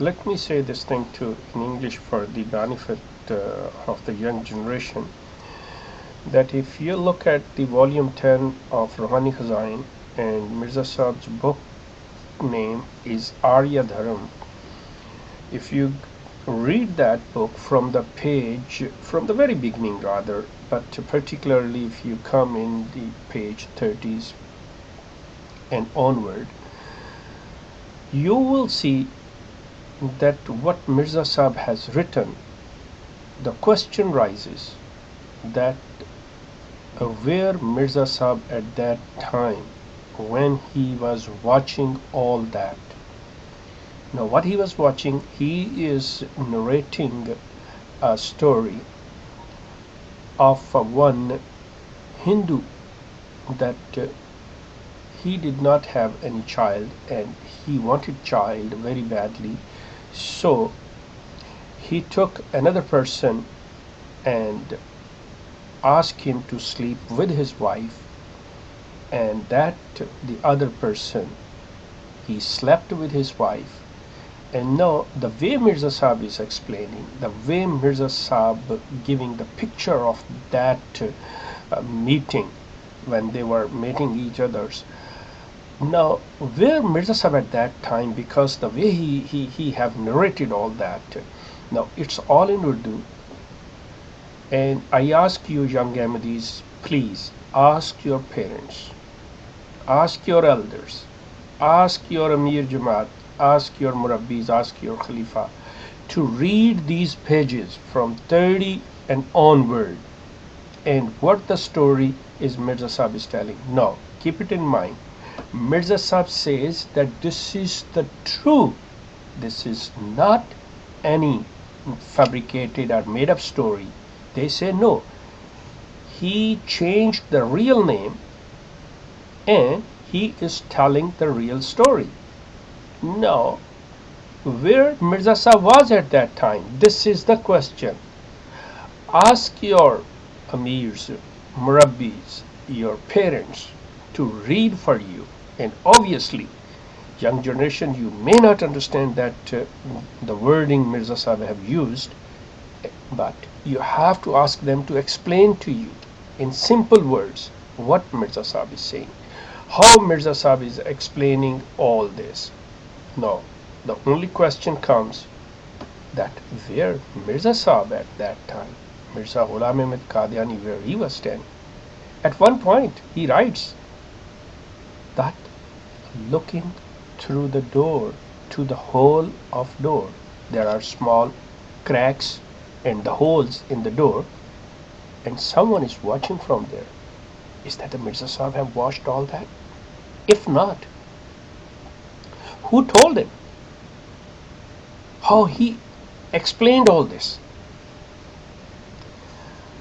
let me say this thing too in English for the benefit of the young generation, that if you look at the volume 10 of Ruhani Khazain, and Mirza Saab's book name is Arya Dharam, if you read that book from the page, from the very beginning rather, but particularly if you come in the page 30s and onward, you will see that what Mirza Saab has written, the question rises that where Mirza Saab at that time when he was watching all that. Now what he was watching, he is narrating a story of one Hindu that he did not have any child and he wanted child very badly, so he took another person and asked him to sleep with his wife, and that the other person, he slept with his wife. And now the way Mirza Saab is explaining, the way Mirza Saab giving the picture of that meeting when they were meeting each others. Now where Mirza Saab at that time, because the way he have narrated all that, now it's all in Urdu, and I ask you young Ahmadis, please ask your parents, ask your elders, ask your Amir Jamaat, ask your Murabbis, ask your Khalifa to read these pages from 30 and onward, and what the story is Mirza Saab is telling. Now keep it in mind, Mirza Saab says that this is the true, this is not any fabricated or made up story. They say no, he changed the real name and he is telling the real story. Now where Mirza Saab was at that time, this is the question. Ask your amirs, murabbis, your parents to read for you, and obviously young generation, you may not understand that the wording Mirza Saab have used, but you have to ask them to explain to you in simple words what Mirza Saab is saying, how Mirza Saab is explaining all this. Now the only question comes that where Mirza Saab at that time, Mirza Ghulam Ahmad Qadiani, where he was standing. At one point he writes that looking through the door, to the hole of door, there are small cracks and the holes in the door, and someone is watching from there. Is that the Mirza Saab have watched all that? If not, who told him? How he explained all this?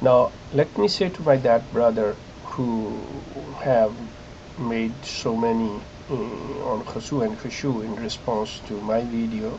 Now let me say to my that brother who have made so many on Khashu and Khushu in response to my video.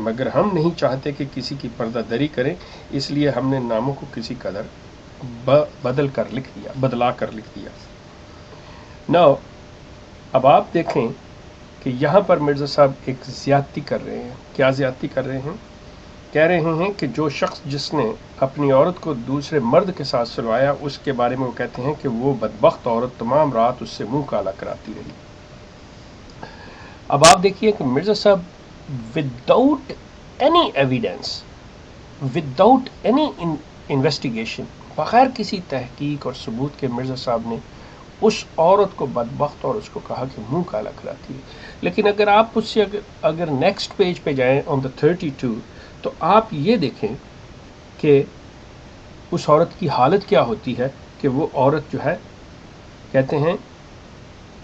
مگر ہم نہیں چاہتے کہ کسی کی پردہ دری کریں، اس لیے ہم نے ناموں کو کسی قدر بدلا کر لکھ دیا۔ ناؤ اب آپ دیکھیں کہ یہاں پر مرزا صاحب ایک زیادتی کر رہے ہیں۔ کیا زیادتی کر رہے ہیں؟ کہہ رہے ہیں کہ جو شخص جس نے اپنی عورت کو دوسرے مرد کے ساتھ سلوایا، اس کے بارے میں وہ کہتے ہیں کہ وہ بدبخت عورت تمام رات اس سے منہ کالا کراتی رہی۔ اب آپ دیکھیے کہ مرزا صاحب without any evidence, without any investigation, بغیر کسی تحقیق اور ثبوت کے مرزا صاحب نے اس عورت کو بدبخت اور اس کو کہا کہ منہ کالا کراتی ہے۔ لیکن اگر آپ اس سے اگر نیکسٹ پیج پہ جائیں آن دا 32، تو آپ یہ دیکھیں کہ اس عورت کی حالت کیا ہوتی ہے کہ وہ عورت جو ہے کہتے ہیں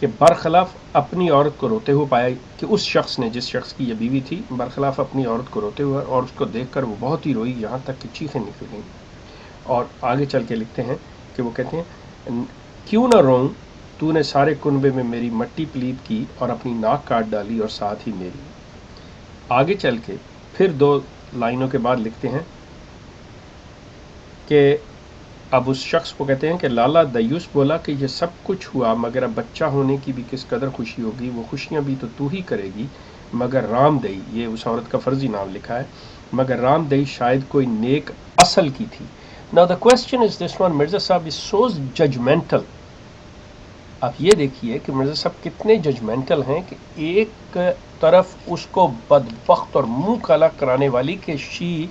کہ برخلاف اپنی عورت کو روتے ہوئے پایا کہ اس شخص نے، جس شخص کی یہ بیوی تھی، برخلاف اپنی عورت کو روتے ہوئے، اور اس کو دیکھ کر وہ بہت ہی روئی، یہاں تک کہ چیخیں نکل گئیں۔ اور آگے چل کے لکھتے ہیں کہ وہ کہتے ہیں کیوں نہ روؤں، تو نے سارے کنبے میں میری مٹی پلید کی اور اپنی ناک کاٹ ڈالی اور ساتھ ہی میری۔ آگے چل کے پھر 2 لائنوں کے بعد لکھتے ہیں کہ اب اس شخص کو کہتے ہیں کہ لالا دیوس بولا کہ یہ سب کچھ ہوا، مگر اب بچہ ہونے کی بھی کس قدر خوشی ہوگی، وہ خوشیاں بھی تو ہی کرے گی، مگر رام دئی، یہ اس عورت کا فرضی نام لکھا ہے، مگر رام دئی شاید کوئی نیک اصل کی تھی۔ Now the question is this one, Mirza صاحب is so judgmental۔ آپ یہ دیکھیے کہ مرزا صاحب کتنے ججمنٹل ہیں کہ ایک طرف اس کو بدبخت اور منہ کالا کرانے والی کہ شی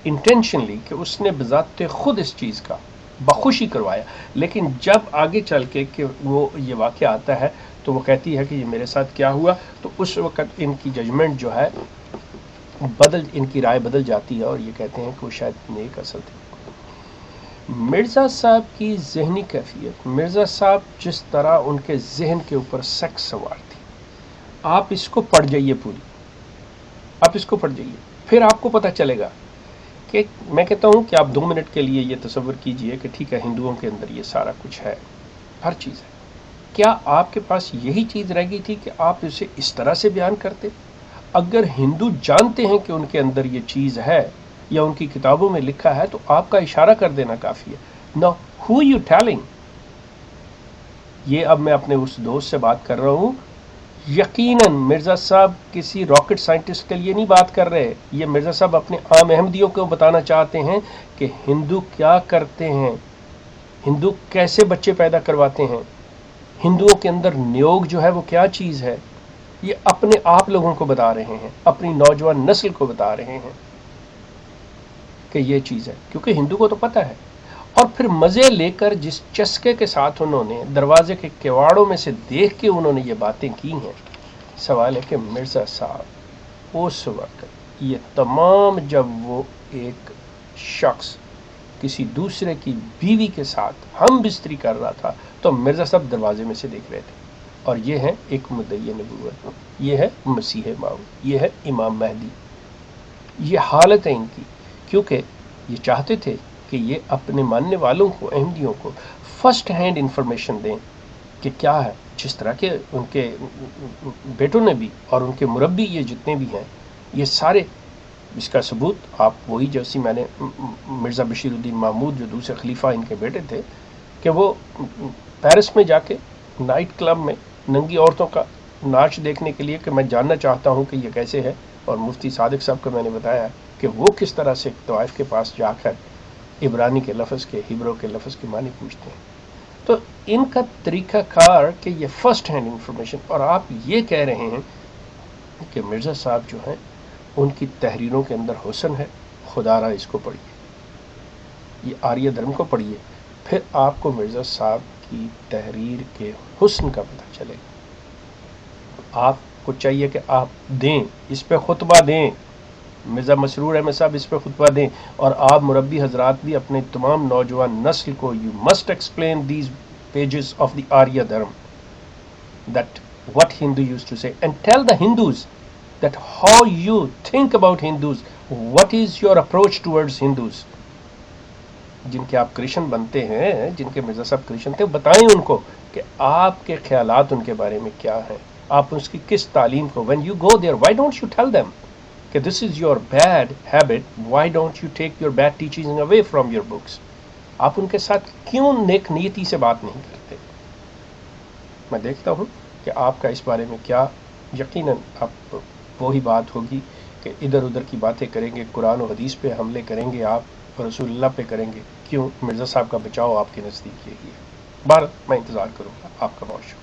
انٹینشنلی، کہ اس نے بذات خود اس چیز کا بخوشی کروایا، لیکن جب آگے چل کے کہ وہ یہ واقعہ آتا ہے تو وہ کہتی ہے کہ یہ میرے ساتھ کیا ہوا، تو اس وقت ان کی ججمنٹ جو ہے ان کی رائے بدل جاتی ہے اور یہ کہتے ہیں کہ وہ شاید نیک اصل تھی۔ مرزا صاحب کی ذہنی کیفیت، مرزا صاحب جس طرح ان کے ذہن کے اوپر سیکس سوار تھی، آپ اس کو پڑھ جائیے پوری، آپ اس کو پڑھ جائیے، پھر آپ کو پتہ چلے گا کہ میں کہتا ہوں کہ آپ 2 منٹ کے لیے یہ تصور کیجئے کہ ٹھیک ہے ہندوؤں کے اندر یہ سارا کچھ ہے، ہر چیز ہے، کیا آپ کے پاس یہی چیز رہ گئی تھی کہ آپ اسے اس طرح سے بیان کرتے؟ اگر ہندو جانتے ہیں کہ ان کے اندر یہ چیز ہے یا ان کی کتابوں میں لکھا ہے تو آپ کا اشارہ کر دینا کافی ہے۔ Now who you telling؟ یہ اب میں اپنے اس دوست سے بات کر رہا ہوں، یقیناً مرزا صاحب کسی راکٹ سائنٹسٹ کے لیے نہیں بات کر رہے، یہ مرزا صاحب اپنے عام احمدیوں کو بتانا چاہتے ہیں کہ ہندو کیا کرتے ہیں، ہندو کیسے بچے پیدا کرواتے ہیں، ہندوؤں کے اندر نیوگ جو ہے وہ کیا چیز ہے، یہ اپنے آپ لوگوں کو بتا رہے ہیں، اپنی نوجوان نسل کو بتا رہے ہیں کہ یہ چیز ہے، کیونکہ ہندو کو تو پتہ ہے۔ اور پھر مزے لے کر جس چسکے کے ساتھ انہوں نے دروازے کے کواڑوں میں سے دیکھ کے انہوں نے یہ باتیں کی ہیں، سوال ہے کہ مرزا صاحب اس وقت یہ تمام جب وہ ایک شخص کسی دوسرے کی بیوی کے ساتھ ہم بستری کر رہا تھا تو مرزا صاحب دروازے میں سے دیکھ رہے تھے، اور یہ ہے ایک مدعی نبوت، یہ ہے مسیح موعود، یہ ہے امام مہدی، یہ حالت ہے ان کی، کیونکہ یہ چاہتے تھے کہ یہ اپنے ماننے والوں کو، احمدیوں کو فرسٹ ہینڈ انفارمیشن دیں کہ کیا ہے، جس طرح کے ان کے بیٹوں نے بھی اور ان کے مربی یہ جتنے بھی ہیں یہ سارے، اس کا ثبوت آپ وہی جیسی میں نے مرزا بشیر الدین محمود جو دوسرے خلیفہ ان کے بیٹے تھے کہ وہ پیرس میں جا کے نائٹ کلب میں ننگی عورتوں کا ناچ دیکھنے کے لیے کہ میں جاننا چاہتا ہوں کہ یہ کیسے ہے، اور مفتی صادق صاحب کو میں نے بتایا کہ وہ کس طرح سے طوائف کے پاس جا کر عبرانی کے لفظ کے، ہیبرو کے لفظ کے معنی پوچھتے ہیں۔ تو ان کا طریقہ کار کہ یہ فرسٹ ہینڈ انفارمیشن، اور آپ یہ کہہ رہے ہیں کہ مرزا صاحب جو ہیں ان کی تحریروں کے اندر حسن ہے، خدا را اس کو پڑھیے، یہ آریہ دھرم کو پڑھیے، پھر آپ کو مرزا صاحب کی تحریر کے حسن کا پتہ چلے گا۔ آپ کو چاہیے کہ آپ دیں، اس پہ خطبہ دیں، مرزا مسرور احمد صاحب اس پہ خطبہ دیں، اور آپ مربی حضرات بھی اپنے تمام نوجوان نسل کو you must explain these pages of the Arya دھرم that what Hindu used to say, and tell the Hindus that how you think about Hindus, what is your approach towards Hindus۔ جن کے آپ کرشن بنتے ہیں، جن کے مرزا صاحب کرشن تھے، بتائیں ان کو کہ آپ کے خیالات ان کے بارے میں کیا ہیں، آپ اس کی کس تعلیم کو، when you go there why don't you tell them کہ this is your bad habit, why don't you take your bad teaching away from your books. آپ ان کے ساتھ کیوں نیک نیتی سے بات نہیں کرتے؟ میں دیکھتا ہوں کہ آپ کا اس بارے میں کیا. یقیناً اب وہی بات ہوگی کہ ادھر ادھر کی باتیں کریں گے، قرآن و حدیث پہ حملے کریں گے آپ، اور رسول اللہ پہ کریں گے. کیوں؟ مرزا صاحب کا بچاؤ آپ کے نزدیک یہی ہے. بہر میں انتظار کروں گا. آپ کا بہت شکریہ.